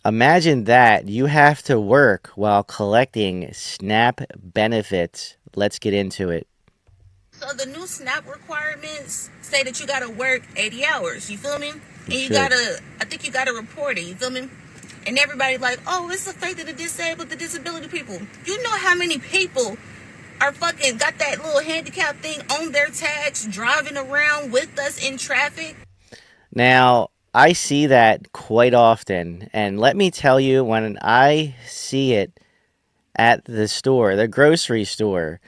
Imagine that you have to work while collecting SNAP benefits. Let's get into it. So the new SNAP requirements say that you gotta work 80 hours. You feel me? And You you should. gotta, I think you gotta report it. You feel me? And everybody like, oh, it's affecting the disabled, the disability people. You know how many people are fucking got that little handicap thing on their tags, driving around with us in traffic? Now, I see that quite often, and let me tell you, when I see it at the store, the grocery store,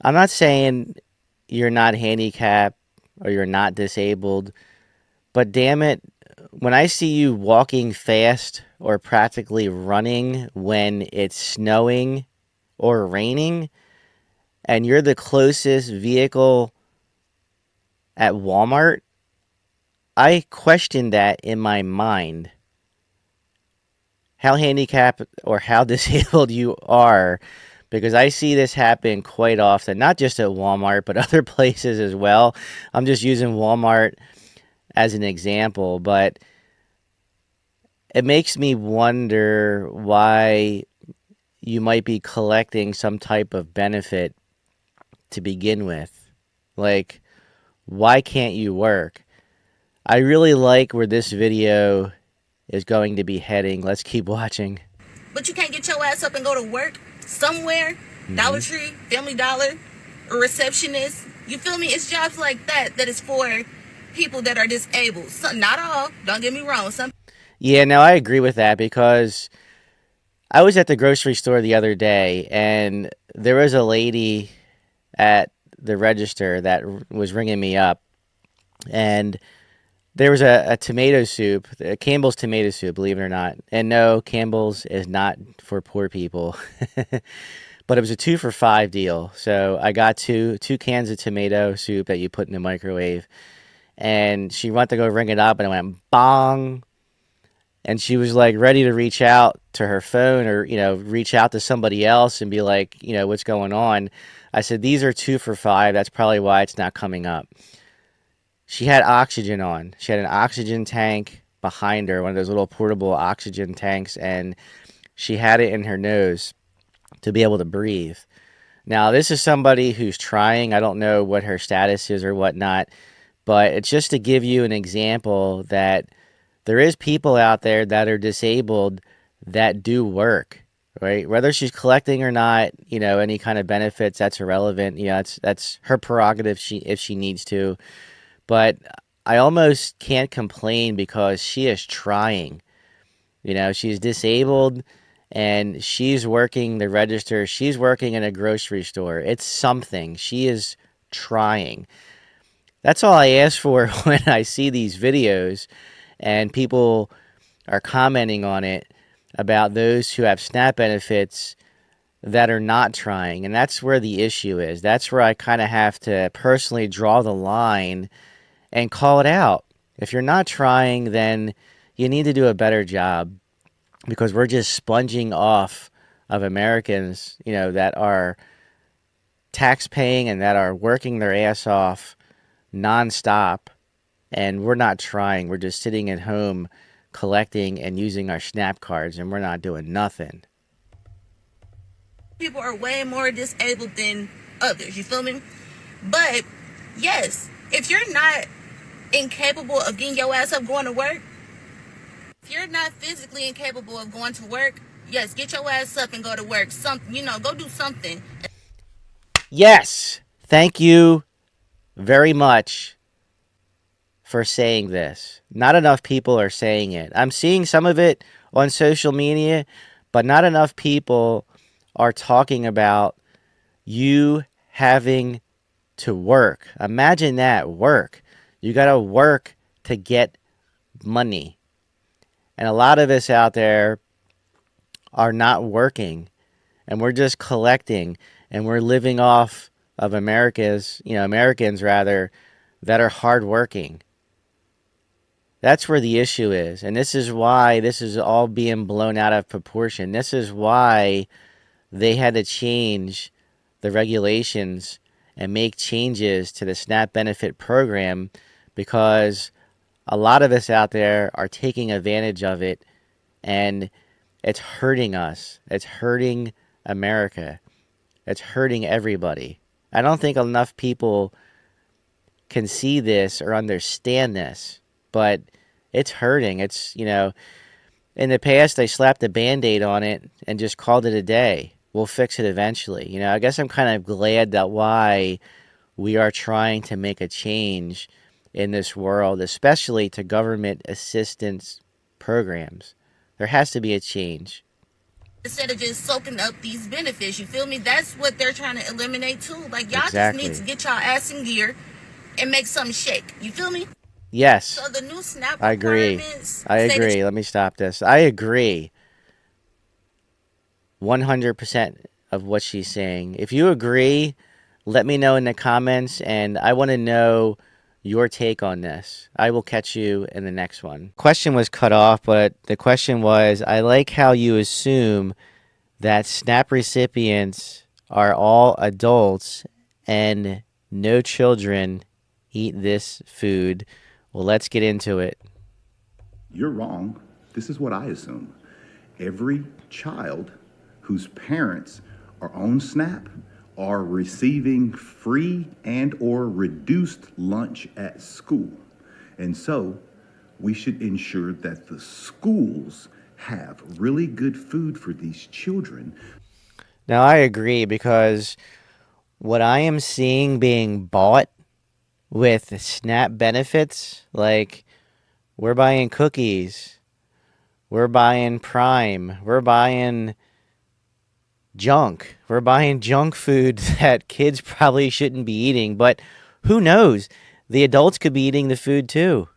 I'm not saying you're not handicapped or you're not disabled, but damn it, when I see you walking fast or practically running when it's snowing or raining, and you're the closest vehicle at Walmart, I question that in my mind. How handicapped or how disabled you are, because I see this happen quite often, not just at Walmart, but other places as well. I'm just using Walmart as an example, but it makes me wonder why you might be collecting some type of benefit to begin with. Like, why can't you work? I really like where this video is going to be heading. Let's keep watching. But you can't get your ass up and go to work somewhere. Hmm. Dollar Tree, Family Dollar, a receptionist. You feel me? It's jobs like that that is for people that are disabled. Some, not all. Don't get me wrong. Some. Yeah, no, I agree with that because I was at the grocery store the other day and there was a lady at the register that was ringing me up, and there was a tomato soup, Campbell's tomato soup, believe it or not. And no, Campbell's is not for poor people, but it was a 2 for $5 deal. So I got two cans of tomato soup that you put in the microwave, and she went to go ring it up, and it went bong. And she was like ready to reach out to her phone or, reach out to somebody else and be like, what's going on? I said, these are 2 for $5. That's probably why it's not coming up. She had oxygen on. She had an oxygen tank behind her, one of those little portable oxygen tanks, and she had it in her nose to be able to breathe. Now, this is somebody who's trying. I don't know what her status is or whatnot, but it's just to give you an example that there is people out there that are disabled that do work, right? Whether she's collecting or not, any kind of benefits, that's irrelevant. That's her prerogative, if she needs to. But I almost can't complain because she is trying. She's disabled and she's working the register. She's working in a grocery store. It's something. She is trying. That's all I ask for when I see these videos and people are commenting on it about those who have SNAP benefits that are not trying. And that's where the issue is. That's where I kind of have to personally draw the line and call it out. If you're not trying, then you need to do a better job, because we're just sponging off of Americans, that are tax paying and that are working their ass off nonstop, and we're not trying. We're just sitting at home collecting and using our SNAP cards, and we're not doing nothing. People are way more disabled than others. You feel me? But yes, if you're not incapable of getting your ass up going to work, if you're not physically incapable of going to work, yes, get your ass up and go to work. Go do something. Yes, thank you very much for saying this. Not enough people are saying it. I'm seeing some of it on social media, but not enough people are talking about you having to work. Imagine that, work. You got to work to get money. And a lot of us out there are not working, and we're just collecting, and we're living off of Americans rather, that are hardworking. That's where the issue is. And this is why this is all being blown out of proportion. This is why they had to change the regulations and make changes to the SNAP benefit program, because a lot of us out there are taking advantage of it and it's hurting us. It's hurting America. It's hurting everybody. I don't think enough people can see this or understand this, but it's hurting. It's, in the past, they slapped a band aid on it and just called it a day. We'll fix it eventually. I guess I'm kind of glad that why we are trying to make a change in this world, especially to government assistance programs. There has to be a change. Instead of just soaking up these benefits. You feel me? That's what they're trying to eliminate too. Like y'all just need to Exactly. get y'all ass in gear and make something shake. You feel me? So Yes, the new SNAP I agree. requirements I say that agree. Let me stop this. I agree 100% of what she's saying. If you agree, let me know in the comments, and I want to know your take on this. I will catch you in the next one. Question was cut off, but the question was, I like how you assume that SNAP recipients are all adults and no children eat this food. Well, let's get into it. You're wrong. This is what I assume. Every child whose parents are on SNAP are receiving free and or reduced lunch at school. And so we should ensure that the schools have really good food for these children. Now, I agree because what I am seeing being bought with SNAP benefits, like we're buying cookies, we're buying Prime, we're buying junk food that kids probably shouldn't be eating, but who knows? The adults could be eating the food too.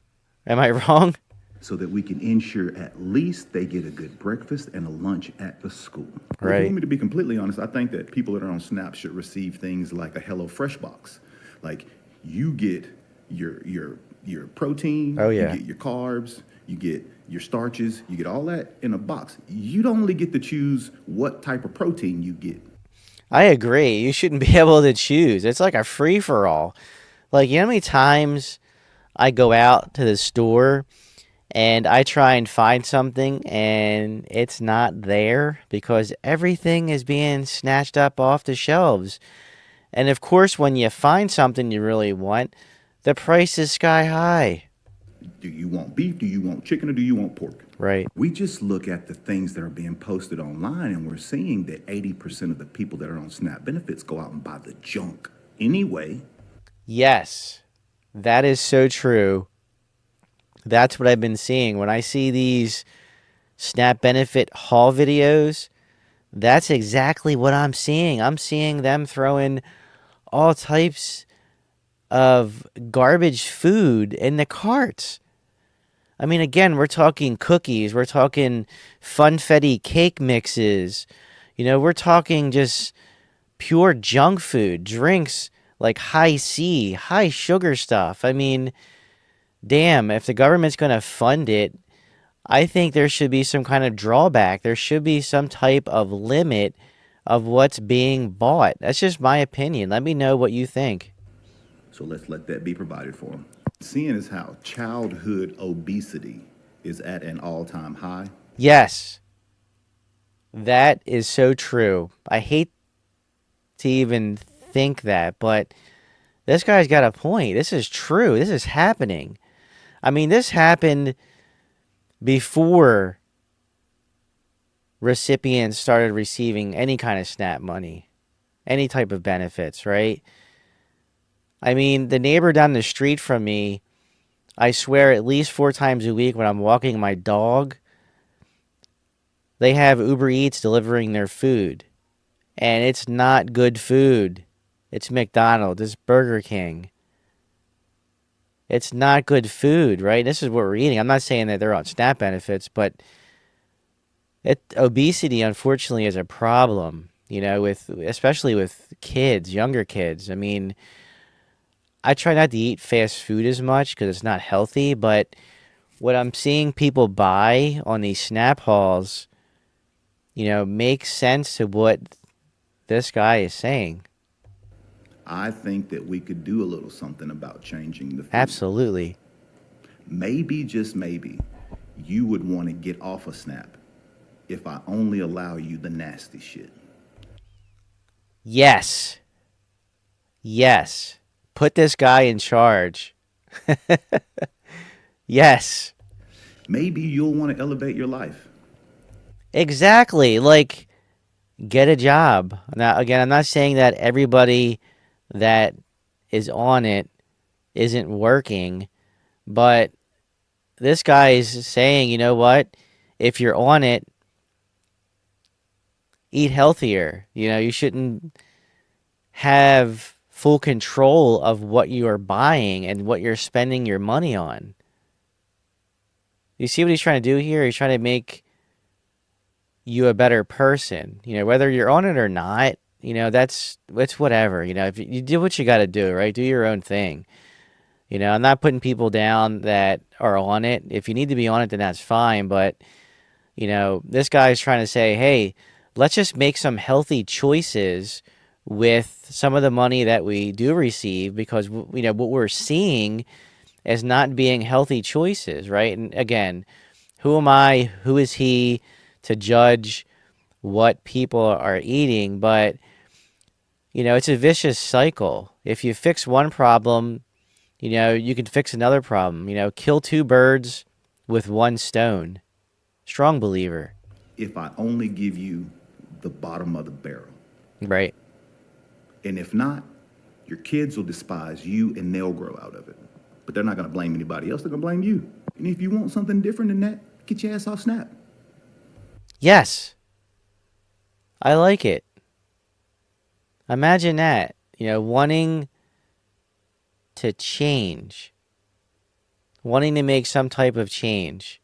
Am I wrong? So that we can ensure at least they get a good breakfast and a lunch at the school. But if you Right. want me to be completely honest, I think that people that are on SNAP should receive things like a Hello Fresh box. Like you get your protein, Oh, you yeah. get your carbs, you get your starches, you get all that in a box. You don't only get to choose what type of protein you get. I agree. You shouldn't be able to choose. It's like a free for all. Like, you know how many times I go out to the store and I try and find something and it's not there because everything is being snatched up off the shelves. And of course, when you find something you really want, the price is sky high. Do you want beef? Do you want chicken? Or do you want pork? Right. We just look at the things that are being posted online and we're seeing that 80% of the people that are on SNAP benefits go out and buy the junk anyway. Yes, that is so true. That's what I've been seeing. When I see these SNAP benefit haul videos, that's exactly what I'm seeing. I'm seeing them throwing all types of garbage food in the carts. I mean, again, we're talking cookies, we're talking funfetti cake mixes, we're talking just pure junk food, drinks like high C, high sugar stuff. I mean, damn, if the government's going to fund it, I think there should be some kind of drawback. There should be some type of limit of what's being bought. That's just my opinion. Let me know what you think. So let's let that be provided for them. Seeing as how childhood obesity is at an all time high, Yes, that is so true. I hate to even think that, but this guy's got a point. This is true. This is happening. I mean, this happened before recipients started receiving any kind of SNAP money, any type of benefits, right? I mean, the neighbor down the street from me, I swear at least 4 times a week when I'm walking my dog, they have Uber Eats delivering their food. And it's not good food. It's McDonald's, it's Burger King. It's not good food, right? This is what we're eating. I'm not saying that they're on SNAP benefits, but obesity unfortunately is a problem, with especially with kids, younger kids. I mean, I try not to eat fast food as much because it's not healthy, but what I'm seeing people buy on these SNAP hauls, makes sense to what this guy is saying. I think that we could do a little something about changing the food. Absolutely. Maybe, just maybe, You would want to get off a Snap if I only allow you the nasty shit. Yes. Yes. Put this guy in charge. Yes. Maybe you'll want to elevate your life. Exactly. Like, get a job. Now, again, I'm not saying that everybody that is on it isn't working, but this guy is saying, you know what? If you're on it, eat healthier. You know, you shouldn't have full control of what you are buying and what you're spending your money on. You see what he's trying to do here? He's trying to make you a better person. You know, whether you're on it or not, you know, that's it's whatever. You know, if you do what you got to do, right? Do your own thing. You know, I'm not putting people down that are on it. If you need to be on it, then that's fine. But, you know, this guy's trying to say, hey, let's just make some healthy choices with some of the money that we do receive because, you know, what we're seeing is not being healthy choices, right? And again, who am I? Who is he to judge what people are eating? But, you know, it's a vicious cycle. If you fix one problem, you know, you can fix another problem. You know, kill two birds with one stone. Strong believer, If I only give you the bottom of the barrel. right? And if not, your kids will despise you and they'll grow out of it. But they're not going to blame anybody else. They're going to blame you. And if you want something different than that, get your ass off Snap. Yes, I like it. Imagine that, you know, wanting to change, wanting to make some type of change.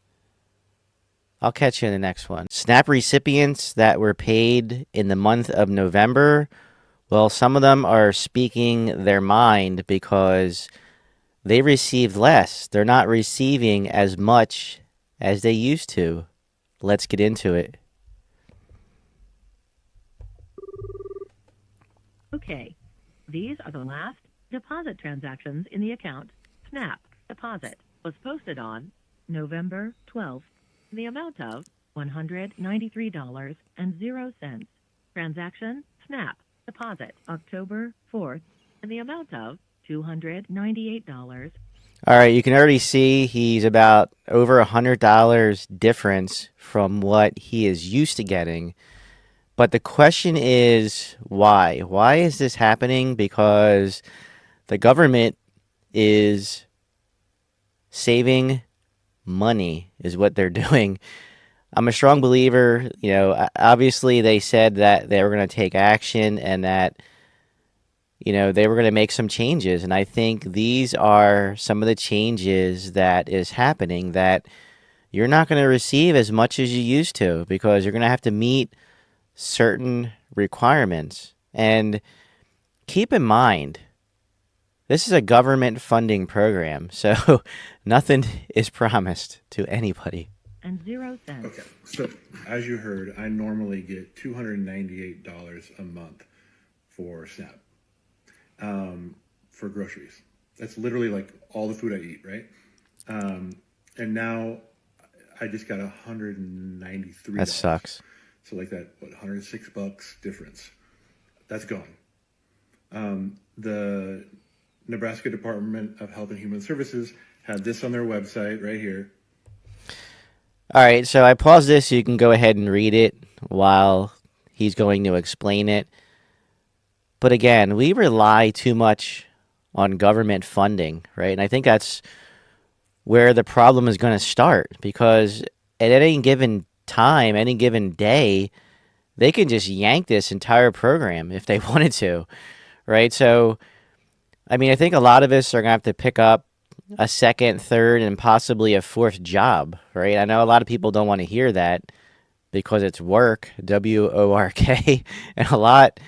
I'll catch you in the next one. SNAP recipients that were paid in the month of November, well, some of them are speaking their mind because they received less. They're not receiving as much as they used to. Let's get into it. Okay, these are the last deposit transactions in the account. SNAP deposit was posted on November 12th in the amount of $193.00. Transaction SNAP deposit October 4th in the amount of $298. All right, you can already see he's about over $100 difference from what he is used to getting. But the question is why? Why is this happening? Because the government is saving money, is what they're doing. I'm a strong believer. You know, obviously they said that they were going to take action and that, you know, they were going to make some changes. And I think these are some of the changes that is happening, that you're not going to receive as much as you used to because you're going to have to meet certain requirements. And keep in mind, this is a government funding program, so nothing is promised to anybody. And 0 cents. Okay, so as you heard, I normally get $298 a month for SNAP, for groceries. That's literally like all the food I eat, right? And now I just got $193. That sucks. So like that, what, $106 difference. That's gone. The Nebraska Department of Health and Human Services had this on their website right here. All right, so I paused this so you can go ahead and read it while he's going to explain it. But again, we rely too much on government funding, right? And I think that's where the problem is going to start because at any given time, any given day, they can just yank this entire program if they wanted to, right? So, I mean, I think a lot of us are going to have to pick up a second, third, and possibly a fourth job, right? I know a lot of people don't want to hear that because it's work, WORK, and a lot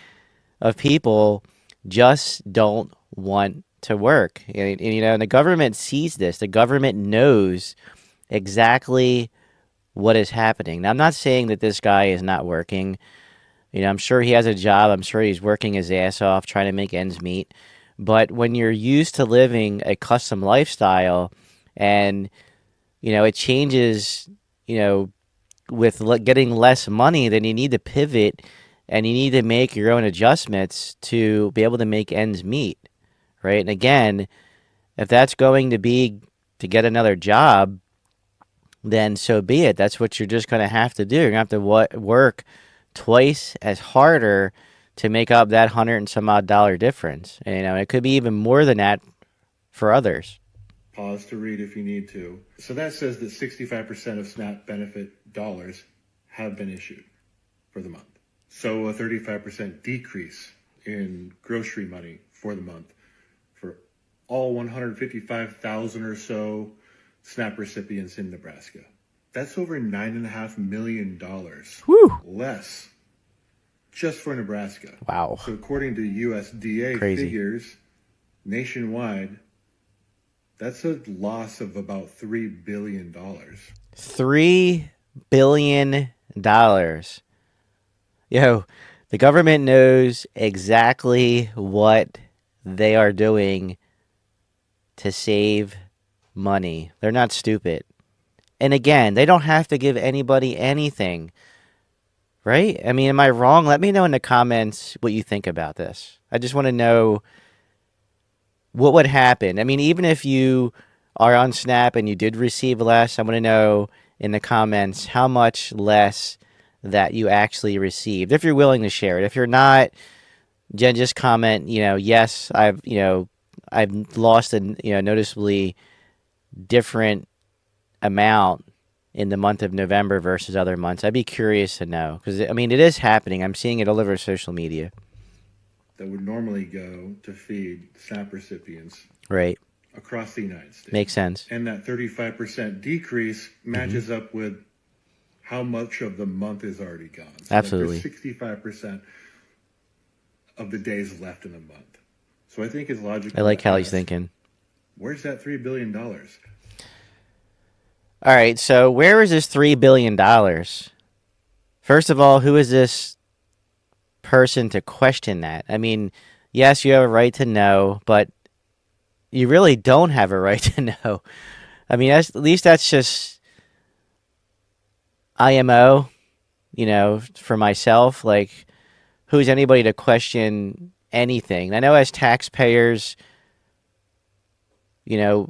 of people just don't want to work. And, you know, and the government sees this. The government knows exactly what is happening. Now, I'm not saying that this guy is not working. You know, I'm sure he has a job. I'm sure he's working his ass off trying to make ends meet. But when you're used to living a custom lifestyle and it changes, with getting less money, then you need to pivot and you need to make your own adjustments to be able to make ends meet, right? And again, if that's going to be to get another job, then so be it. That's what you're just going to have to do. You're going to have to work twice as harder to make up that hundred and some odd dollar difference. And, it could be even more than that for others. Pause to read if you need to. So that says that 65% of SNAP benefit dollars have been issued for the month. So a 35% decrease in grocery money for the month for all 155,000 or so SNAP recipients in Nebraska. That's over $9.5 million less just for Nebraska. Wow. So according to USDA Crazy. figures, nationwide, that's a loss of about $3 billion. $3 billion. Yo, the government knows exactly what they are doing to save money. They're not stupid. And again, they don't have to give anybody anything, right? I mean, am I wrong? Let me know in the comments what you think about this. I just want to know what would happen. I mean, even if you are on Snap and you did receive less, I want to know in the comments how much less that you actually received, if you're willing to share it. If you're not, Jen, just comment, yes, I've lost a, noticeably different amount in the month of November versus other months. I'd be curious to know because, I mean, it is happening. I'm seeing it all over social media. That would normally go to feed SNAP recipients Right. across the United States. Makes sense. And that 35% decrease matches up with how much of the month is already gone. So Absolutely. There's 65% of the days left in the month. So I think it's logical. I like to how he's ask, thinking. Where's that $3 billion? All right, so where is this $3 billion? First of all, who is this person to question that? I mean, yes, you have a right to know, but you really don't have a right to know. I mean, at least that's just IMO, for myself. Like, who's anybody to question anything? I know as taxpayers,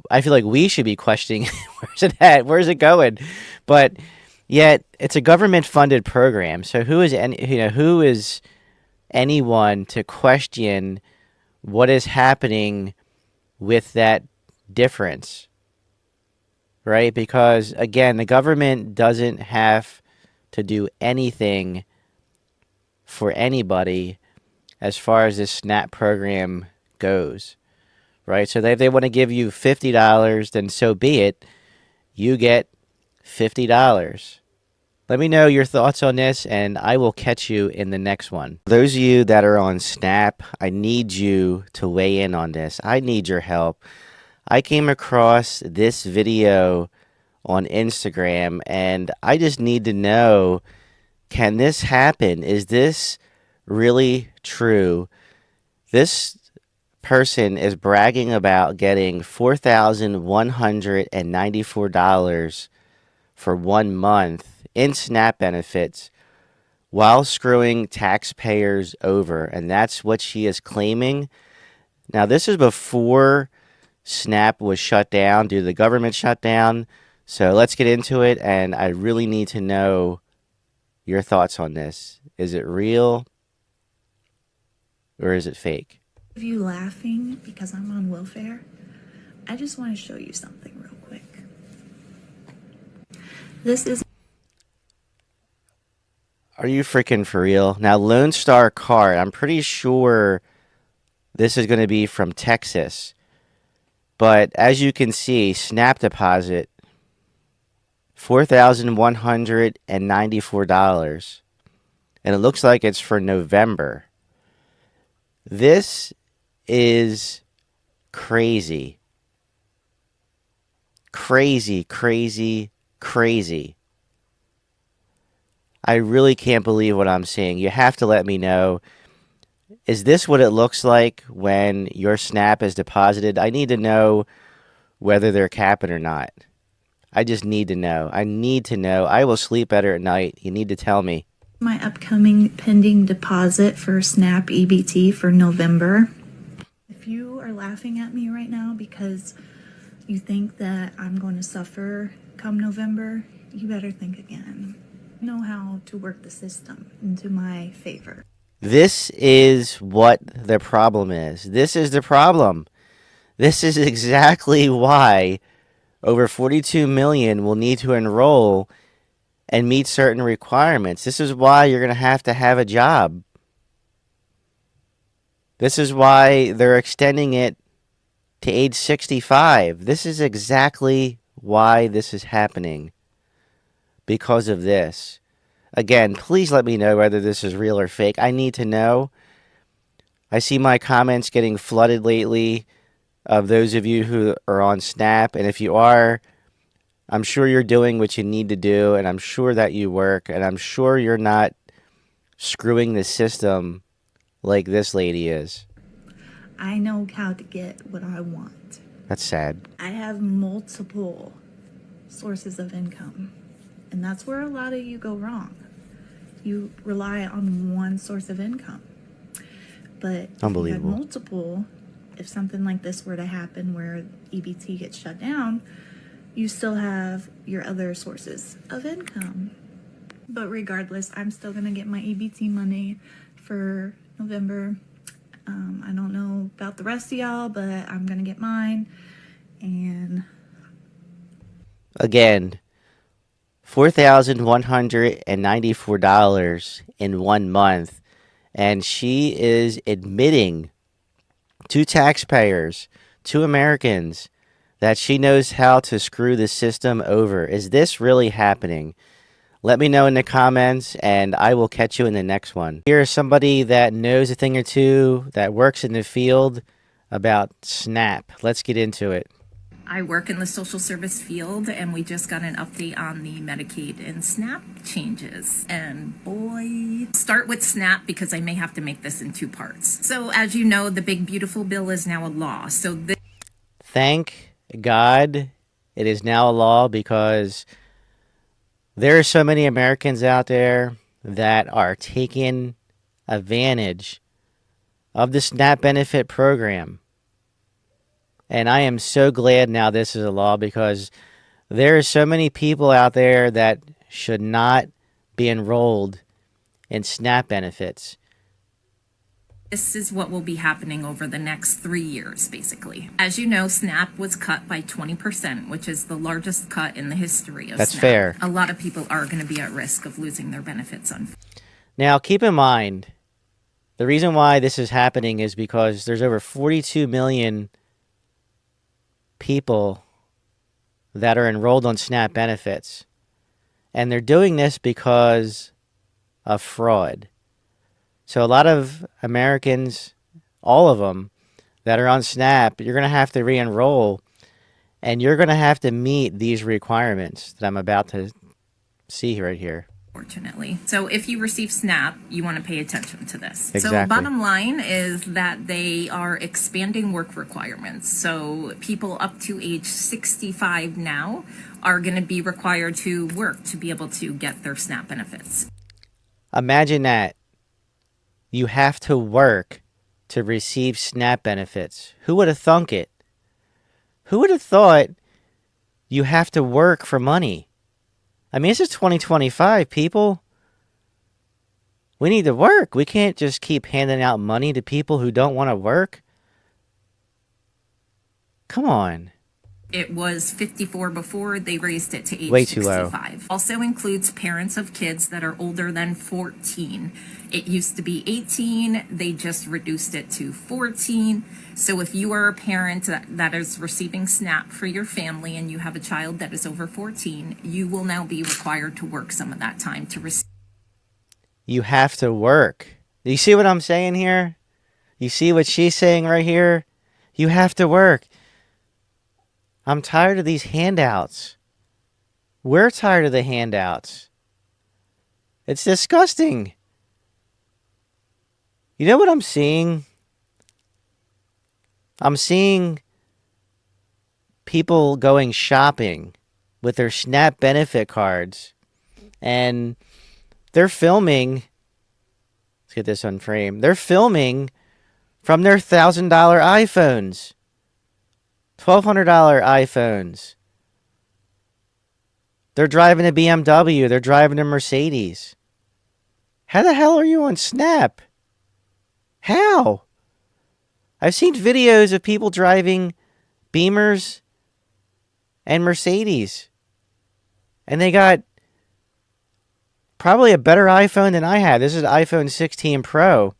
I feel like we should be questioning where's it at? Where's it going? But yet it's a government funded program. So who is anyone to question what is happening with that difference? Right? Because again, the government doesn't have to do anything for anybody as far as this SNAP program goes. Right? So if they want to give you $50, then so be it. You get $50. Let me know your thoughts on this, and I will catch you in the next one. Those of you that are on Snap, I need you to weigh in on this. I need your help. I came across this video on Instagram, and I just need to know, can this happen? Is this really true? This person is bragging about getting $4,194 for 1 month in SNAP benefits while screwing taxpayers over. And that's what she is claiming. Now, this is before SNAP was shut down due to the government shutdown. So let's get into it. And I really need to know your thoughts on this. Is it real or is it fake? Of you laughing because I'm on welfare, I just want to show you something real quick. This is. Are you freaking for real? Now, Lone Star Card, I'm pretty sure this is going to be from Texas. But as you can see, SNAP deposit, $4,194. And it looks like it's for November. This is crazy. Crazy, crazy, crazy. I really can't believe what I'm seeing. You have to let me know. Is this what it looks like when your SNAP is deposited? I need to know whether they're capping or not. I just need to know. I need to know. I will sleep better at night. You need to tell me. My upcoming pending deposit for SNAP EBT for November. If you are laughing at me right now because you think that I'm going to suffer come November, you better think again. Know how to work the system into my favor. This is what the problem is. This is the problem. This is exactly why over 42 million will need to enroll and meet certain requirements. This is why you're going to have a job. This is why they're extending it to age 65. This is exactly why this is happening. Because of this. Again, please let me know whether this is real or fake. I need to know. I see my comments getting flooded lately of those of you who are on Snap. And if you are, I'm sure you're doing what you need to do. And I'm sure that you work. And I'm sure you're not screwing the system like this lady is. I know how to get what I want. That's sad. I have multiple sources of income. And that's where a lot of you go wrong. You rely on one source of income. But if you have multiple, if something like this were to happen where EBT gets shut down, you still have your other sources of income. But regardless, I'm still going to get my EBT money for November. I don't know about the rest of y'all, but I'm going to get mine. And again, $4,194 in 1 month. And she is admitting to taxpayers, to Americans, that she knows how to screw the system over. Is this really happening? Let me know in the comments, and I will catch you in the next one. Here's somebody that knows a thing or two, that works in the field about SNAP. Let's get into it. I work in the social service field, and we just got an update on the Medicaid and SNAP changes. And boy, start with SNAP because I may have to make this in 2 parts. So as you know, the big beautiful bill is now a law. So thank God it is now a law, because there are so many Americans out there that are taking advantage of the SNAP benefit program. And I am so glad now this is a law, because there are so many people out there that should not be enrolled in SNAP benefits. this is what will be happening over the next 3 years, basically. As you know, SNAP was cut by 20%, which is the largest cut in the history of That's SNAP. fair. A lot of people are going to be at risk of losing their benefits. Now, keep in mind, the reason why this is happening is because there's over 42 million people that are enrolled on SNAP benefits. And they're doing this because of fraud. So a lot of Americans, all of them, that are on SNAP, you're going to have to re-enroll, and you're going to have to meet these requirements that I'm about to see right here. Fortunately. So if you receive SNAP, you want to pay attention to this. Exactly. So bottom line is that they are expanding work requirements. So people up to age 65 now are going to be required to work to be able to get their SNAP benefits. Imagine that. You have to work to receive SNAP benefits. Who would have thunk it? Who would have thought you have to work for money? I mean, this is 2025, people. We need to work. We can't just keep handing out money to people who don't want to work. Come on. It was 54 before, they raised it to age Way too low. 65. Also includes parents of kids that are older than 14. It used to be 18, they just reduced it to 14. So if you are a parent that is receiving SNAP for your family and you have a child that is over 14, you will now be required to work some of that time to receive. You have to work. Do you see what I'm saying here? You see what she's saying right here? You have to work. I'm tired of these handouts. We're tired of the handouts. It's disgusting. You know what I'm seeing? I'm seeing people going shopping with their SNAP benefit cards, and they're filming. Let's get this on frame. They're filming from their $1,000 iPhones, $1,200 iPhones. They're driving a BMW. They're driving a Mercedes. How the hell are you on Snap? How? I've seen videos of people driving Beamers and Mercedes, and they got probably a better iPhone than I had. This is an iPhone 16 Pro,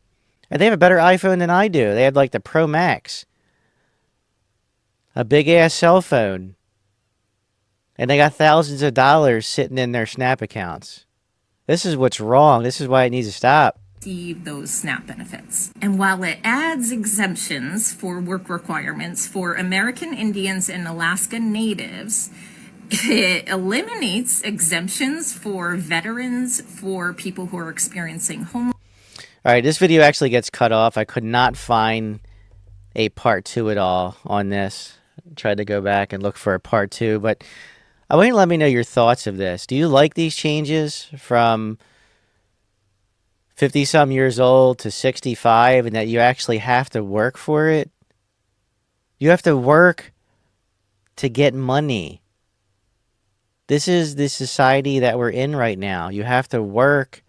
and they have a better iPhone than I do. They had like the Pro Max, a big ass cell phone, and they got thousands of dollars sitting in their Snap accounts. This is what's wrong. This is why it needs to stop. Receive those SNAP benefits. And while it adds exemptions for work requirements for American Indians and Alaska Natives, it eliminates exemptions for veterans, for people who are experiencing homelessness. All right, this video actually gets cut off. I could not find a part 2 at all on this. I tried to go back and look for a part 2, but I want you to let me know your thoughts of this. Do you like these changes from 50-some years old to 65, and that you actually have to work for it? You have to work to get money. This is the society that we're in right now. You have to work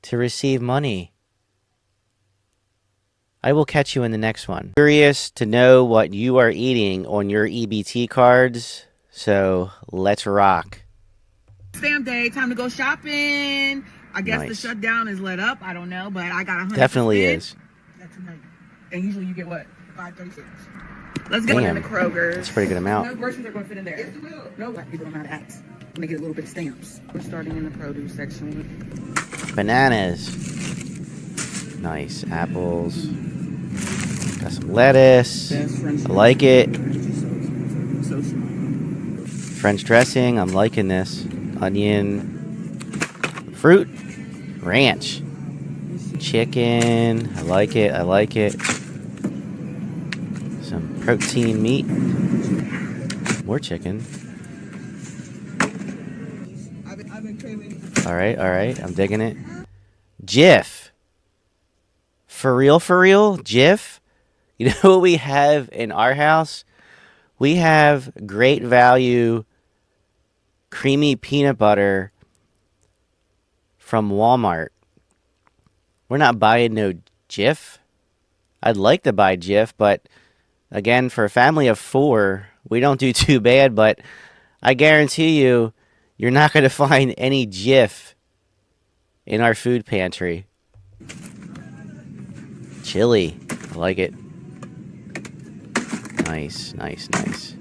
to receive money. I will catch you in the next one. Curious to know what you are eating on your EBT cards, so let's rock. Stamp day, time to go shopping. I guess the Nice. shutdown is let up. I don't know, but I got 100. Definitely is. That's amazing. And usually you get what? 536. Let's get Damn. in the Kroger's. That's a pretty good amount. No groceries are going to fit in there. No, black people don't know how to act. When they get a little bit of stamps. We're starting in the produce section. Bananas. Nice. Apples. Got some lettuce. I like it. French dressing. I'm liking this. Onion. Fruit. Ranch. Chicken. I like it. I like it. Some protein meat. More chicken. All right, all right. I'm digging it. Jif. For real, Jif? You know what we have in our house? We have great value creamy peanut butter from Walmart. We're not buying no Jif. I'd like to buy Jif, but again, for a family of 4, we don't do too bad, but I guarantee you, you're not going to find any Jif in our food pantry. Chili. I like it. Nice, nice, nice.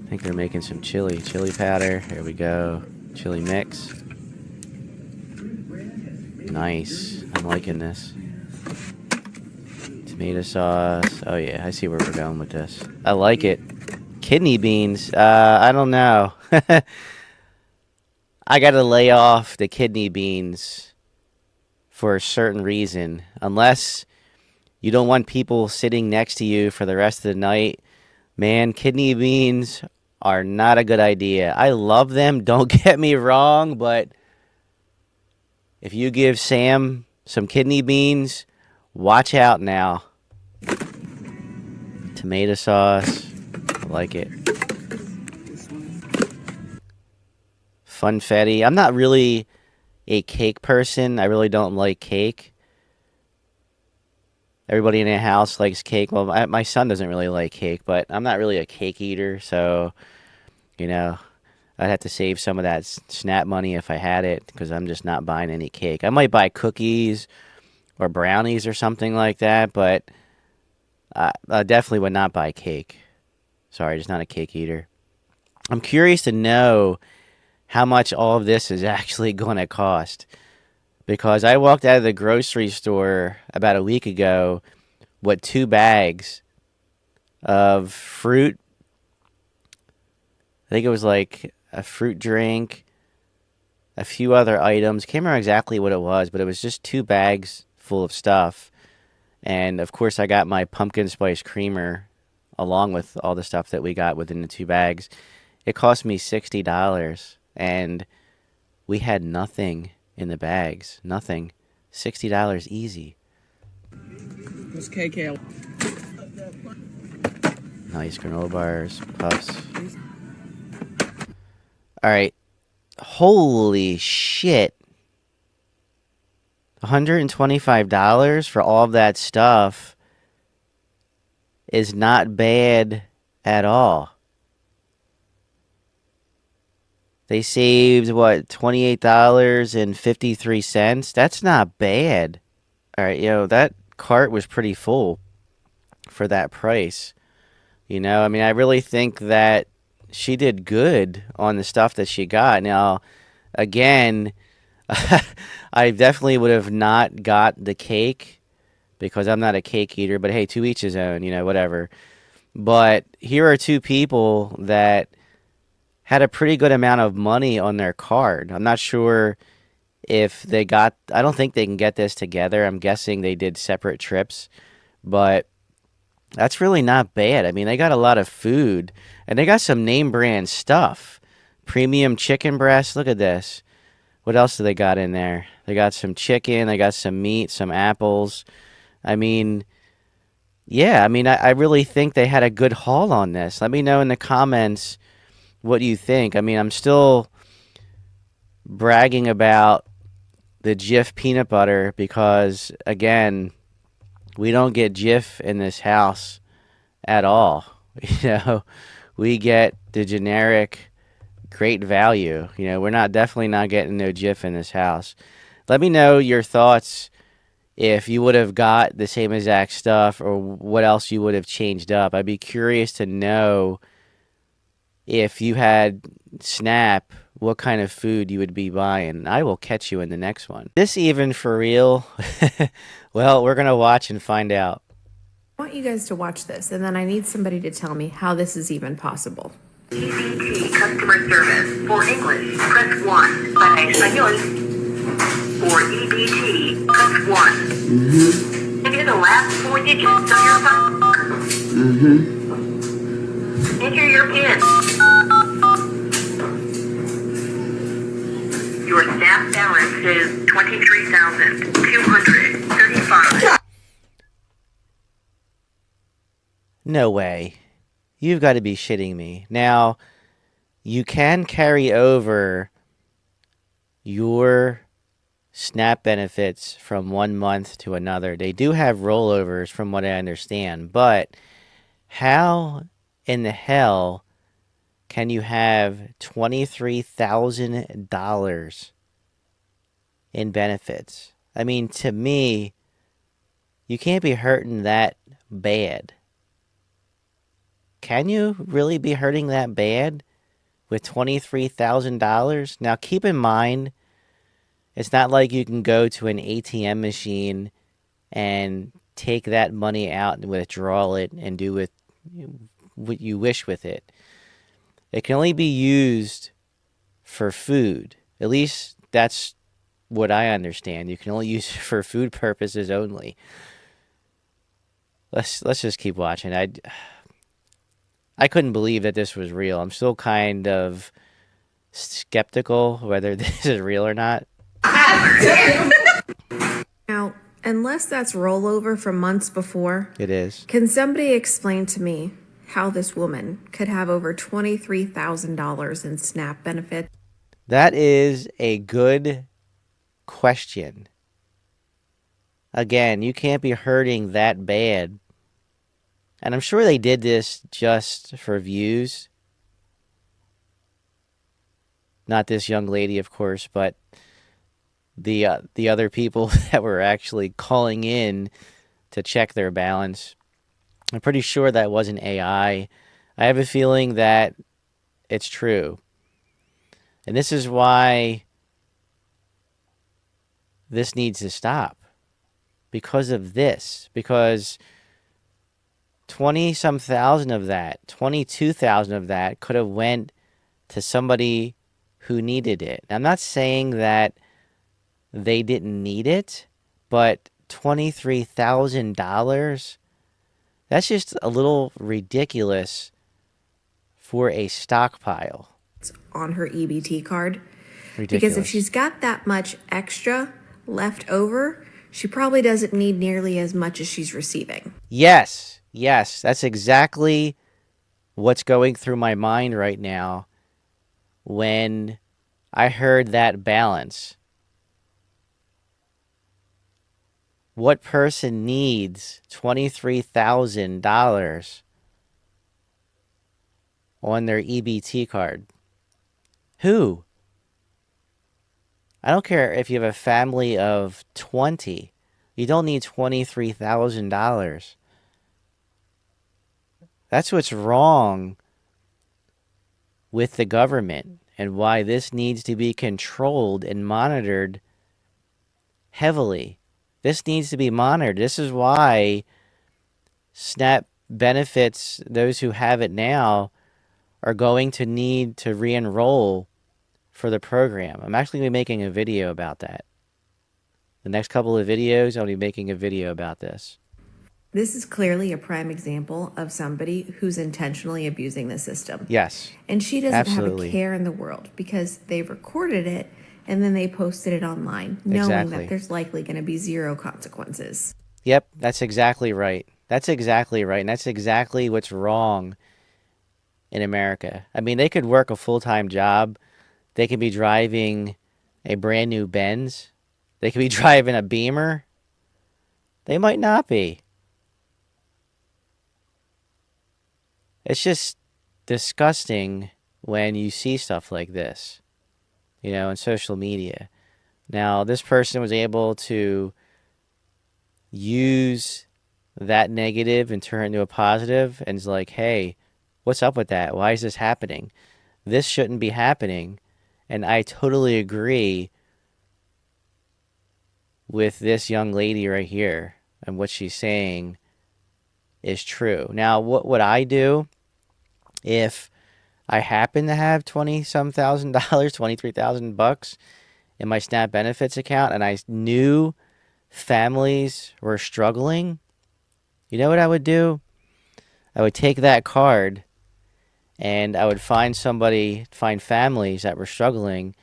I think they're making some chili. Chili powder. Here we go. Chili mix. Nice. I'm liking this. Tomato sauce. Oh yeah, I see where we're going with this. I like it. Kidney beans. I don't know. I gotta lay off the kidney beans for a certain reason. Unless you don't want people sitting next to you for the rest of the night. Man, kidney beans are not a good idea. I love them, don't get me wrong, but if you give Sam some kidney beans, watch out now. Tomato sauce. I like it. Funfetti. I'm not really a cake person. I really don't like cake. Everybody in the house likes cake. Well, my son doesn't really like cake, but I'm not really a cake eater, so, you know, I'd have to save some of that SNAP money if I had it, because I'm just not buying any cake. I might buy cookies or brownies or something like that, but I definitely would not buy cake. Sorry, just not a cake eater. I'm curious to know how much all of this is actually going to cost. Because I walked out of the grocery store about a week ago with 2 bags of fruit. I think it was like a fruit drink, a few other items. Can't remember exactly what it was, but it was just 2 bags full of stuff. And of course, I got my pumpkin spice creamer along with all the stuff that we got within the 2 bags. It cost me $60, and we had nothing in the bags. Nothing. $60 easy. Miss KK. Nice granola bars, puffs. All right. Holy shit. $125 for all of that stuff is not bad at all. They saved, what, $28.53? That's not bad. All right, that cart was pretty full for that price. I mean, I really think that she did good on the stuff that she got. Now, again, I definitely would have not got the cake because I'm not a cake eater, but hey, to each his own, whatever. But here are two people that had a pretty good amount of money on their card. I'm not sure if I don't think they can get this together. I'm guessing they did separate trips, but that's really not bad. I mean, they got a lot of food, and they got some name brand stuff. Premium chicken breast. Look at this. What else do they got in there? They got some chicken, they got some meat, some apples. I mean, yeah, I mean, I really think they had a good haul on this. Let me know in the comments what you think. I mean, I'm still bragging about the Jif peanut butter because, again, we don't get Jif in this house at all. We get the generic great value. We're definitely not getting no Jif in this house. Let me know your thoughts if you would have got the same exact stuff or what else you would have changed up. I'd be curious to know if you had SNAP, what kind of food you would be buying. I will catch you in the next one. This even for real? Well, we're going to watch and find out. I want you guys to watch this, and then I need somebody to tell me how this is even possible. EBT customer service. For English, press 1. Para español. For EBT, press 1. Enter the last 4 digits of your phone. Enter your PIN. Your SNAP balance is $23,235. No way. You've got to be shitting me. Now, you can carry over your SNAP benefits from one month to another. They do have rollovers from what I understand, but how in the hell can you have $23,000 in benefits? I mean, to me, you can't be hurting that bad. Can you really be hurting that bad with $23,000? Now, keep in mind, it's not like you can go to an ATM machine and take that money out and withdraw it and do with what you wish with it. It can only be used for food. At least that's what I understand. You can only use it for food purposes only. Let's just keep watching. I couldn't believe that this was real. I'm still kind of skeptical whether this is real or not. Now, unless that's rollover from months before, It is. can somebody explain to me how this woman could have over $23,000 in SNAP benefits? That is a good question. Again, you can't be hurting that bad. And I'm sure they did this just for views. Not this young lady, of course, but the other people that were actually calling in to check their balance. I'm pretty sure that wasn't AI. I have a feeling that it's true. And this is why this needs to stop. Because of this. Because 20-some thousand of that, 22,000 of that could have went to somebody who needed it. I'm not saying that they didn't need it, but $23,000 That's just a little ridiculous for a stockpile. On her EBT card. Because if Ridiculous. she's got that much extra left over, she probably doesn't need nearly as much as she's receiving. Yes, yes, that's exactly what's going through my mind right now when I heard that balance. What person needs $23,000 on their EBT card? Who? I don't care if you have a family of 20. You don't need $23,000. That's what's wrong with the government and why this needs to be controlled and monitored heavily. This needs to be monitored. This is why SNAP benefits, those who have it now, are going to need to re-enroll for the program. I'm actually going to be making a video about that. The next couple of videos, I'll be making a video about this. This is clearly a prime example of somebody who's intentionally abusing the system. Yes. And she doesn't Absolutely. have a care in the world because they recorded it and then they posted it online, knowing Exactly. that there's likely going to be zero consequences. Yep, that's exactly right. That's exactly right. And that's exactly what's wrong in America. I mean, they could work a full-time job. They could be driving a brand new Benz. They could be driving a Beamer. They might not be. It's just disgusting when you see stuff like this, you know, in social media. Now, this person was able to use that negative and turn it into a positive and is like, hey, what's up with that? Why is this happening? This shouldn't be happening. And I totally agree with this young lady right here, and what she's saying is true. Now, what would I do if I happen to have 20 some thousand dollars, 23,000 bucks in my SNAP benefits account and I knew families were struggling? You know what I would do? I would take that card and I would find families that were struggling,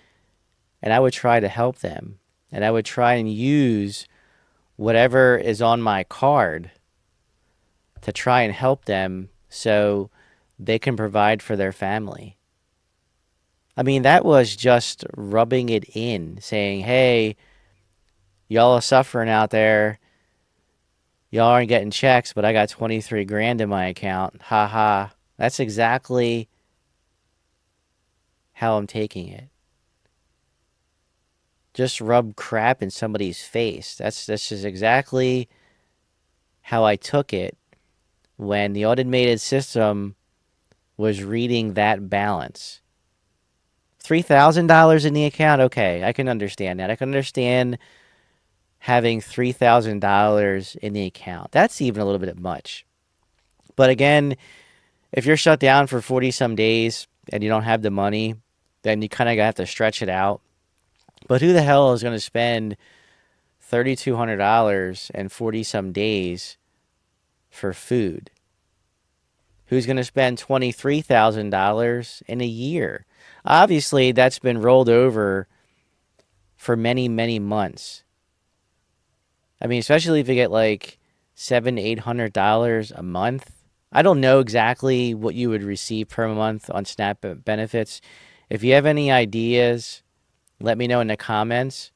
and I would try to help them. And I would try and use whatever is on my card to try and help them so they can provide for their family. I mean, that was just rubbing it in, saying, hey, y'all are suffering out there. Y'all aren't getting checks, but I got 23 grand in my account. Ha ha. That's exactly how I'm taking it. Just rub crap in somebody's face. That's just exactly how I took it when the automated system was reading that balance. $3,000 in the account, okay, I can understand that. I can understand having $3,000 in the account. That's even a little bit much. But again, if you're shut down for 40 some days and you don't have the money, then you kind of have to stretch it out. But who the hell is going to spend $3,200 and 40 some days for food? Who's going to spend $23,000 in a year? Obviously, that's been rolled over for many, many months. I mean, especially if you get like $700, $800 a month. I don't know exactly what you would receive per month on SNAP benefits. If you have any ideas, let me know in the comments.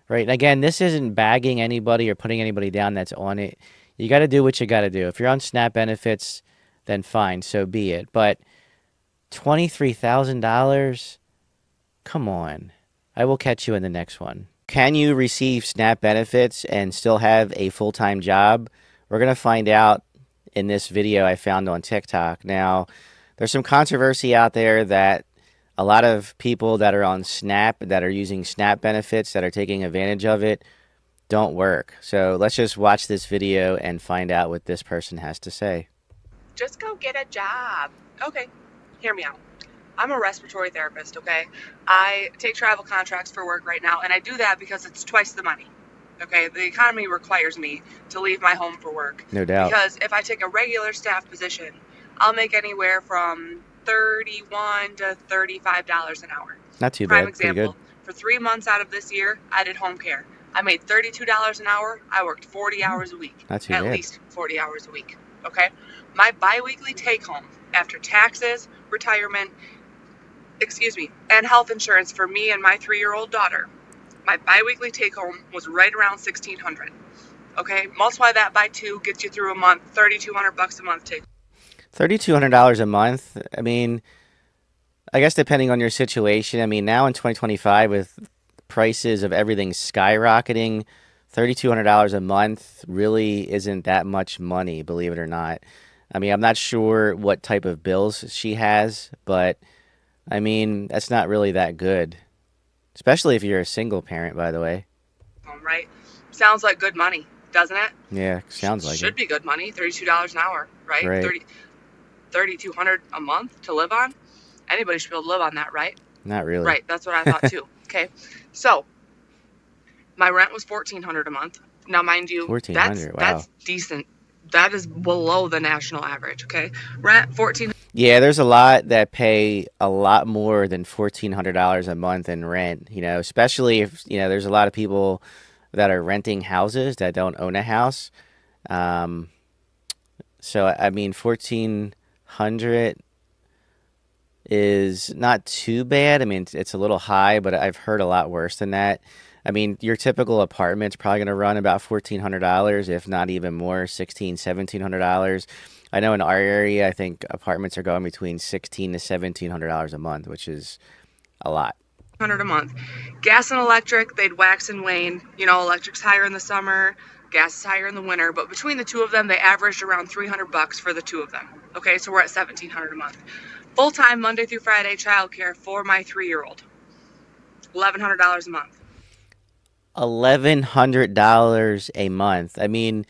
Right? And again, this isn't bagging anybody or putting anybody down that's on it. You got to do what you got to do. If you're on SNAP benefits, then fine, so be it. But $23,000? Come on. I will catch you in the next one. Can you receive SNAP benefits and still have a full-time job? We're going to find out in this video I found on TikTok. Now, there's some controversy out there that a lot of people that are on SNAP, that are using SNAP benefits, that are taking advantage of it, don't work. So let's just watch this video and find out what this person has to say. Just go get a job. Okay, hear me out. I'm a respiratory therapist, okay? I take travel contracts for work right now, and I do that because it's twice the money. Okay, the economy requires me to leave my home for work. No doubt. Because if I take a regular staff position, I'll make anywhere from $31 to $35 an hour. Not too Prime bad. Pretty good. example, for 3 months out of this year, I did home care. I made $32 an hour. I worked 40 hours a week. Not too At bad. least 40 hours a week. Okay? My biweekly take home after taxes, retirement, and health insurance for me and my 3-year-old daughter, my biweekly take home was right around $1,600. Okay? Multiply that by 2, gets you through a month, $3,200 a month take. $3,200 a month. I mean, I guess depending on your situation. I mean, now in 2025, with prices of everything skyrocketing, $3,200 a month really isn't that much money, believe it or not. I mean, I'm not sure what type of bills she has, but I mean, that's not really that good, especially if you're a single parent, by the way. Right? Sounds like good money, doesn't it? Yeah, sounds like it. Should be good money, $32 an hour, right? Right. $3,200 a month to live on. Anybody should be able to live on that, right? Not really. Right, that's what I thought too. Okay, so my rent was $1,400 a month. Now, mind you, $1,400, wow. that's decent. That is below the national average. Okay, rent $1,400. Yeah, there's a lot that pay a lot more than $1,400 a month in rent, especially if, there's a lot of people that are renting houses that don't own a house. So, I mean, 1,400 is not too bad. I mean, it's a little high, but I've heard a lot worse than that. I mean, your typical apartment's probably going to run about $1,400, if not even more, $1,600, $1,700. I know in our area, I think apartments are going between $1,600 to $1,700 a month, which is a lot. $100 a month. Gas and electric, they'd wax and wane. Electric's higher in the summer, gas is higher in the winter, but between the two of them, they averaged around $300 for the two of them. Okay, so we're at $1,700 a month. Full-time Monday through Friday childcare for my 3-year-old, $1,100 a month. $1,100 a month. I mean,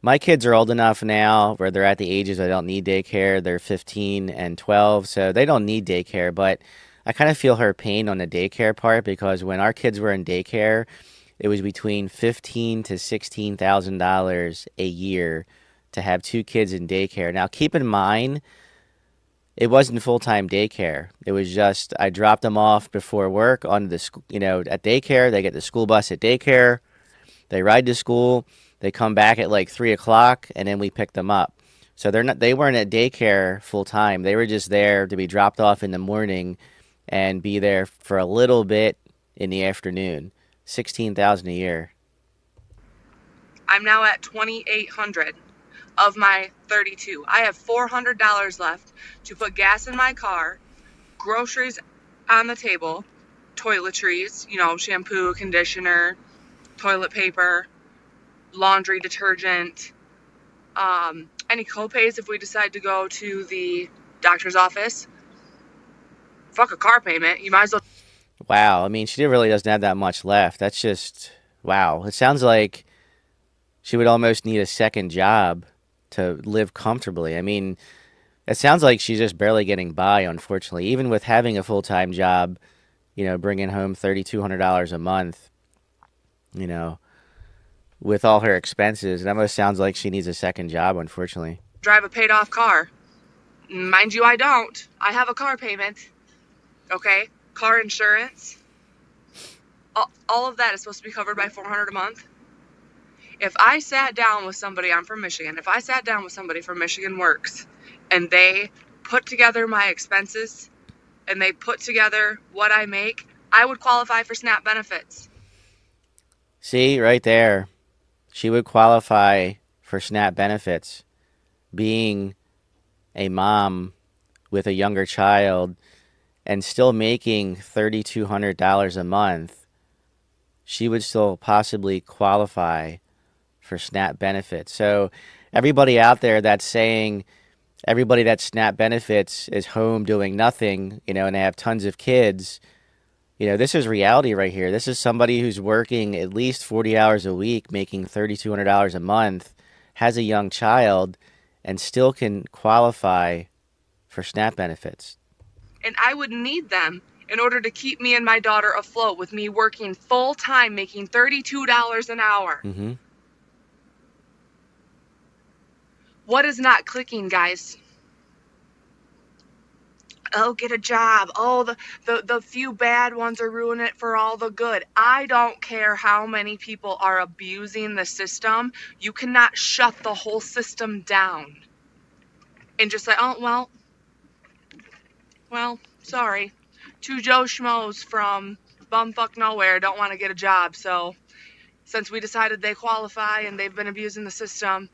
my kids are old enough now where they're at the ages I don't need daycare. They're 15 and 12, so they don't need daycare, but I kind of feel her pain on the daycare part, because when our kids were in daycare, it was between $15,000 to $16,000 a year to have 2 kids in daycare. Now, keep in mind, it wasn't full-time daycare. It was just I dropped them off before work on the at daycare. They get the school bus at daycare. They ride to school. They come back at like 3 o'clock, and then we pick them up. So they weren't at daycare full-time. They were just there to be dropped off in the morning and be there for a little bit in the afternoon. $16,000 a year. I'm now at $2,800 of my 32. I have $400 left to put gas in my car, groceries on the table, toiletries, shampoo, conditioner, toilet paper, laundry detergent, any copays if we decide to go to the doctor's office. Fuck a car payment. You might as well. Wow. I mean, she really doesn't have that much left. That's just, wow. It sounds like she would almost need a second job to live comfortably. I mean, it sounds like she's just barely getting by, unfortunately. Even with having a full-time job, bringing home $3,200 a month, with all her expenses, it almost sounds like she needs a second job, unfortunately. Drive a paid off car. Mind you, I don't. I have a car payment. Okay? Car insurance. All of that is supposed to be covered by $400 a month. If I sat down with somebody, I'm from Michigan, if I sat down with somebody from Michigan Works and they put together my expenses and they put together what I make, I would qualify for SNAP benefits. See, right there. She would qualify for SNAP benefits. Being a mom with a younger child and still making $3,200 a month, she would still possibly qualify for SNAP benefits. So everybody out there that's saying everybody that SNAP benefits is home doing nothing, and they have tons of kids, this is reality right here. This is somebody who's working at least 40 hours a week, making $3,200 a month, has a young child, and still can qualify for SNAP benefits. And I would need them in order to keep me and my daughter afloat with me working full time, making $32 an hour. Mm-hmm. What is not clicking, guys? Oh, get a job. Oh, the few bad ones are ruining it for all the good. I don't care how many people are abusing the system. You cannot shut the whole system down and just say, oh, well, sorry. Two Joe Schmoes from bumfuck nowhere don't want to get a job, so since we decided they qualify and they've been abusing the system,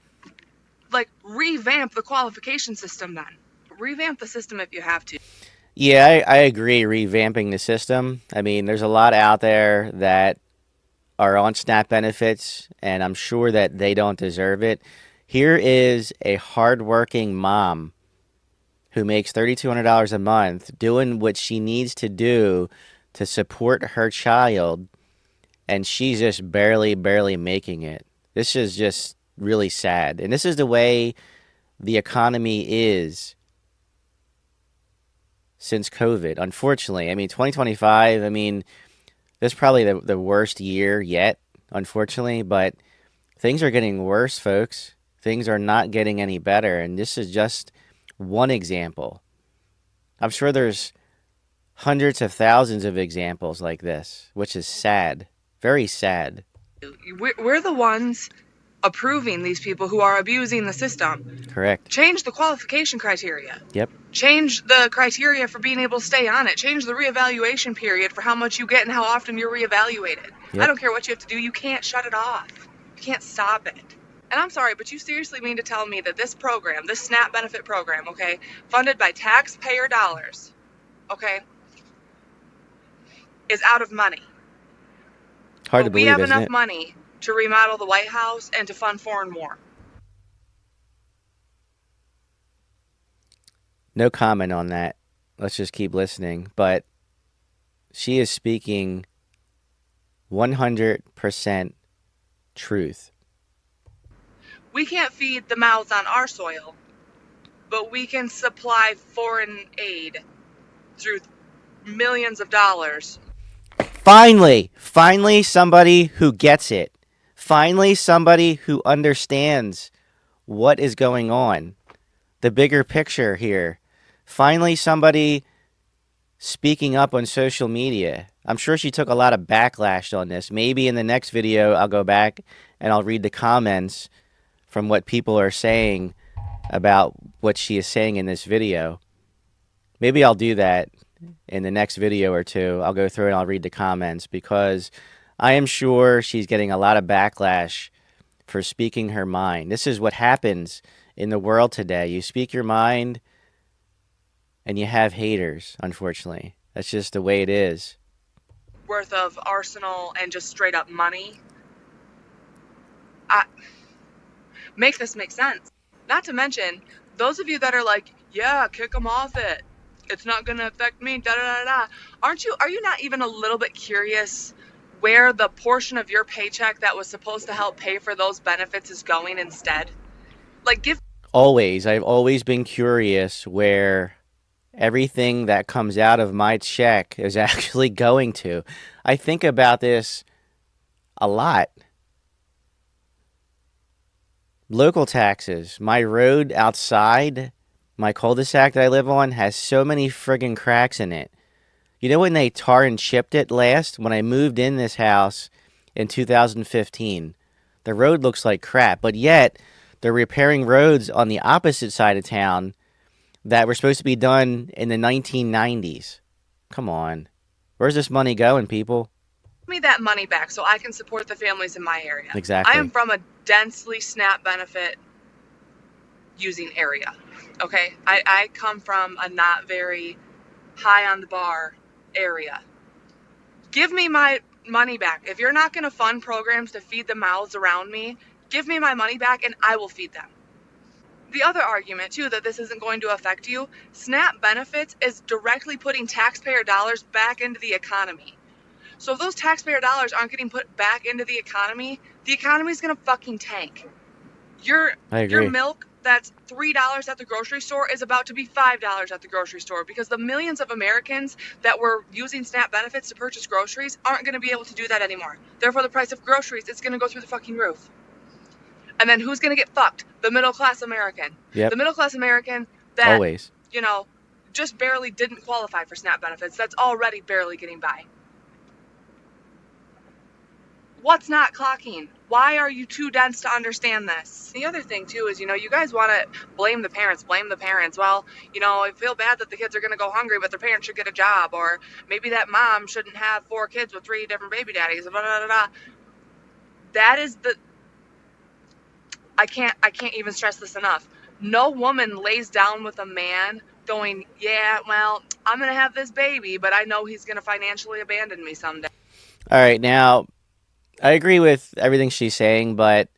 like, revamp the qualification system then. Revamp the system if you have to. Yeah, I agree. Revamping the system. I mean, there's a lot out there that are on SNAP benefits, and I'm sure that they don't deserve it. Here is a hardworking mom who makes $3,200 a month doing what she needs to do to support her child, and she's just barely making it. This is just really sad. And this is the way the economy is since COVID, unfortunately. I mean, 2025, I mean, this is probably the worst year yet, unfortunately, but things are getting worse, folks. Things are not getting any better, and this is just one example. I'm sure there's hundreds of thousands of examples like this, which is sad. Very sad. We're the ones approving these people who are abusing the system. Correct. Change the qualification criteria. Yep. Change the criteria for being able to stay on it. Change the reevaluation period for how much you get and how often you're reevaluated. Yep. I don't care what you have to do. You can't shut it off. You can't stop it. And I'm sorry, but you seriously mean to tell me that this program, this SNAP benefit program, okay, funded by taxpayer dollars, okay, is out of money. Hard to But we believe, have isn't enough it? money to remodel the White House and to fund foreign war. No comment on that. Let's just keep listening. But she is speaking 100% truth. We can't feed the mouths on our soil, but we can supply foreign aid through millions of dollars. Finally somebody who gets it. Finally somebody who understands what is going on. The bigger picture here. Finally somebody speaking up on social media. I'm sure she took a lot of backlash on this. Maybe in the next video I'll go back and I'll read the comments from what people are saying about what she is saying in this video. Maybe I'll do that in the next video or two. I'll go through and I'll read the comments because I am sure she's getting a lot of backlash for speaking her mind. This is what happens in the world today. You speak your mind and you have haters, unfortunately. That's just the way it is. Worth of arsenal and just straight up money. Make this make sense. Not to mention, those of you that are like, yeah, kick them off it. It's not going to affect me, da da da da. Are you not even a little bit curious where the portion of your paycheck that was supposed to help pay for those benefits is going instead? Like, I've always been curious where everything that comes out of my check is actually going to. I think about this a lot. Local taxes. My road outside my cul-de-sac that I live on has so many friggin' cracks in it. You know when they tar and chipped it last? When I moved in this house in 2015. The road looks like crap, but yet they're repairing roads on the opposite side of town that were supposed to be done in the 1990s. Come on. Where's this money going, people? me that money back so I can support the families in my area. Exactly. I am from a densely SNAP benefit using area. Okay? I come from a not very high on the bar area. Give me my money back. If you're not going to fund programs to feed the mouths around me, give me my money back and I will feed them. The other argument, too, that this isn't going to affect you, SNAP benefits is directly putting taxpayer dollars back into the economy. So if those taxpayer dollars aren't getting put back into the economy is going to fucking tank. Your milk that's $3 at the grocery store is about to be $5 at the grocery store, because the millions of Americans that were using SNAP benefits to purchase groceries aren't going to be able to do that anymore. Therefore, the price of groceries is going to go through the fucking roof. And then who's going to get fucked? The middle class American. Yep. The middle class American that, Always. you know, just barely didn't qualify for SNAP benefits. That's already barely getting by. What's not clocking? Why are you too dense to understand this? The other thing, too, is, you guys want to blame the parents. Well, I feel bad that the kids are going to go hungry, but their parents should get a job. Or maybe that mom shouldn't have 4 kids with 3 different baby daddies. Blah, blah, blah, blah. That is the... I can't even stress this enough. No woman lays down with a man going, yeah, well, I'm going to have this baby, but I know he's going to financially abandon me someday. All right, now, I agree with everything she's saying, but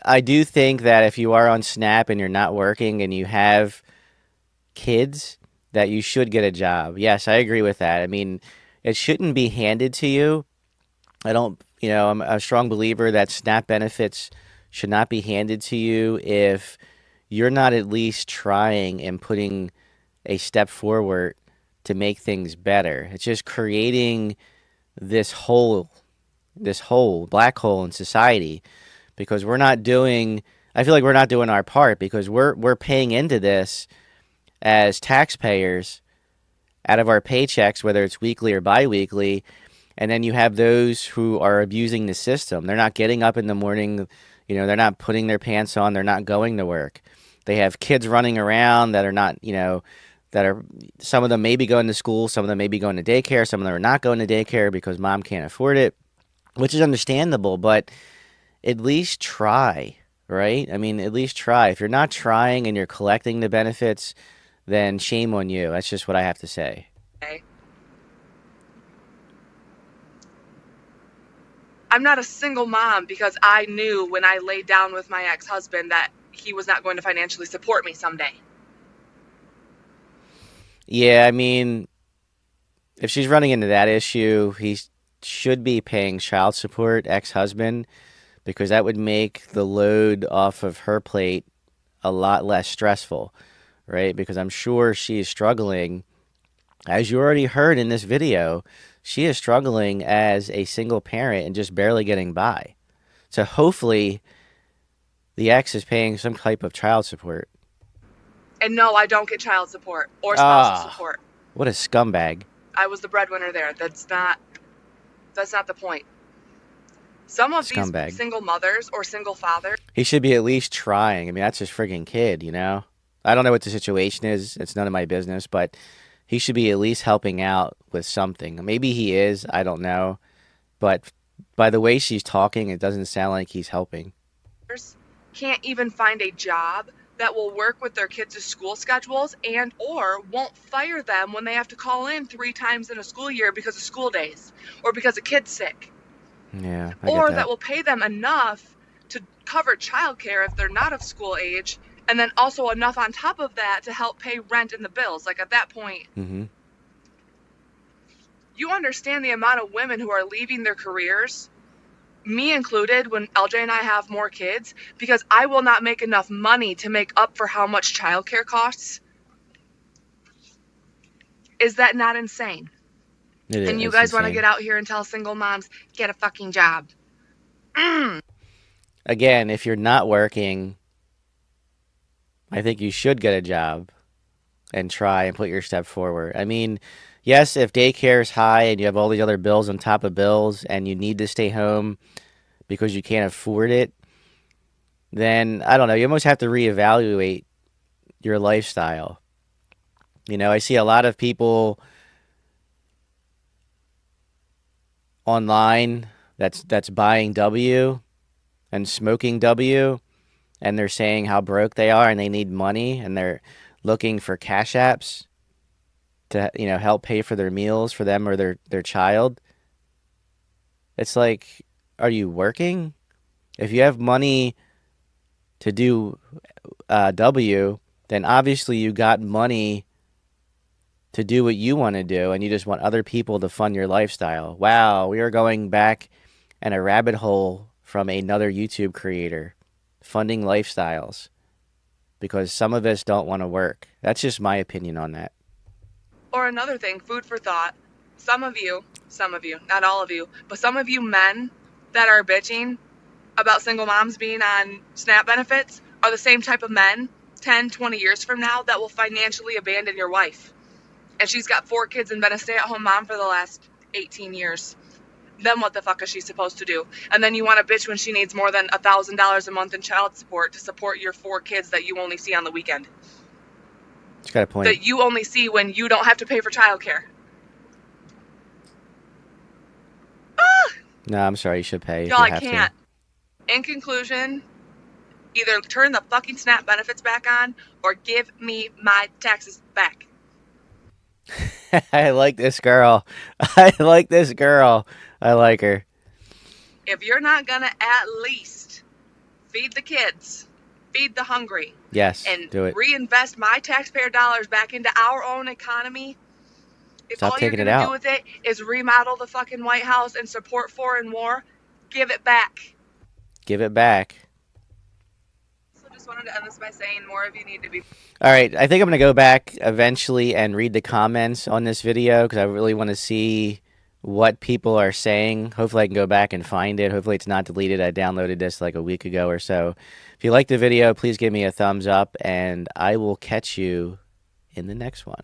I do think that if you are on SNAP and you're not working and you have kids, that you should get a job. Yes, I agree with that. I mean, it shouldn't be handed to you. I'm a strong believer that SNAP benefits should not be handed to you if you're not at least trying and putting a step forward to make things better. It's just creating this hole black hole in society, because I feel like we're not doing our part, because we're paying into this as taxpayers out of our paychecks, whether it's weekly or biweekly. And then you have those who are abusing the system. They're not getting up in the morning, they're not putting their pants on, they're not going to work. They have kids running around that are not, some of them may be going to school, some of them may be going to daycare, some of them are not going to daycare because mom can't afford it, which is understandable, but at least try, right? I mean, at least try. If you're not trying and you're collecting the benefits, then shame on you. That's just what I have to say. I'm not a single mom because I knew when I laid down with my ex-husband that he was not going to financially support me someday. Yeah, I mean, if she's running into that issue, he should be paying child support, ex-husband, because that would make the load off of her plate a lot less stressful, right? Because I'm sure she is struggling, as you already heard in this video, she is struggling as a single parent and just barely getting by. So hopefully the ex is paying some type of child support. And no, I don't get child support or spousal support. What a scumbag. I was the breadwinner there. That's not the point. Some of Scumbag. These single mothers or single fathers. He should be at least trying. I mean, that's his friggin' kid, I don't know what the situation is. It's none of my business, but he should be at least helping out with something. Maybe he is. I don't know. But by the way she's talking, it doesn't sound like he's helping. Can't even find a job that will work with their kids' school schedules and or won't fire them when they have to call in 3 times in a school year because of school days or because a kid's sick. Yeah, or that will pay them enough to cover childcare if they're not of school age, and then also enough on top of that to help pay rent and the bills. Like at that point, you understand the amount of women who are leaving their careers, me included, when LJ and I have more kids, because I will not make enough money to make up for how much childcare costs. Is that not insane? And you guys want to get out here and tell single moms, get a fucking job. Again, if you're not working, I think you should get a job and try and put your step forward. I mean, yes, if daycare is high and you have all these other bills on top of bills and you need to stay home because you can't afford it, then, I don't know, you almost have to reevaluate your lifestyle. I see a lot of people online that's buying W and smoking W, and they're saying how broke they are and they need money, and they're looking for cash apps to help pay for their meals for them or their child. It's like, are you working? If you have money to do W, then obviously you got money to do what you want to do, and you just want other people to fund your lifestyle. Wow, we are going back in a rabbit hole from another YouTube creator. funding lifestyles because some of us don't want to work. That's just my opinion on that. Or another thing, food for thought. Some of you, not all of you, but some of you men that are bitching about single moms being on SNAP benefits are the same type of men 10, 20 years from now that will financially abandon your wife. And she's got 4 kids and been a stay-at-home mom for the last 18 years. Then what the fuck is she supposed to do? And then you want to bitch when she needs more than $1,000 a month in child support to support your 4 kids that you only see on the weekend. She's got a point. That you only see when you don't have to pay for childcare. No, I'm sorry. You should pay if Y'all, you I have can't. In conclusion, either turn the fucking SNAP benefits back on or give me my taxes back. to. I like this girl. I like this girl. I like her. If you're not gonna at least feed the kids, feed the hungry, Yes, and do it. reinvest my taxpayer dollars back into our own economy, if Stop all you're taking it gonna do out. with it is remodel the fucking White House and support foreign war, give it back. Give it back. So just wanted to end this by saying more of you need to be. All right, I think I'm going to go back eventually and read the comments on this video because I really want to see what people are saying. Hopefully I can go back and find it. Hopefully it's not deleted. I downloaded this like a week ago or so. If you liked the video, please give me a thumbs up, and I will catch you in the next one.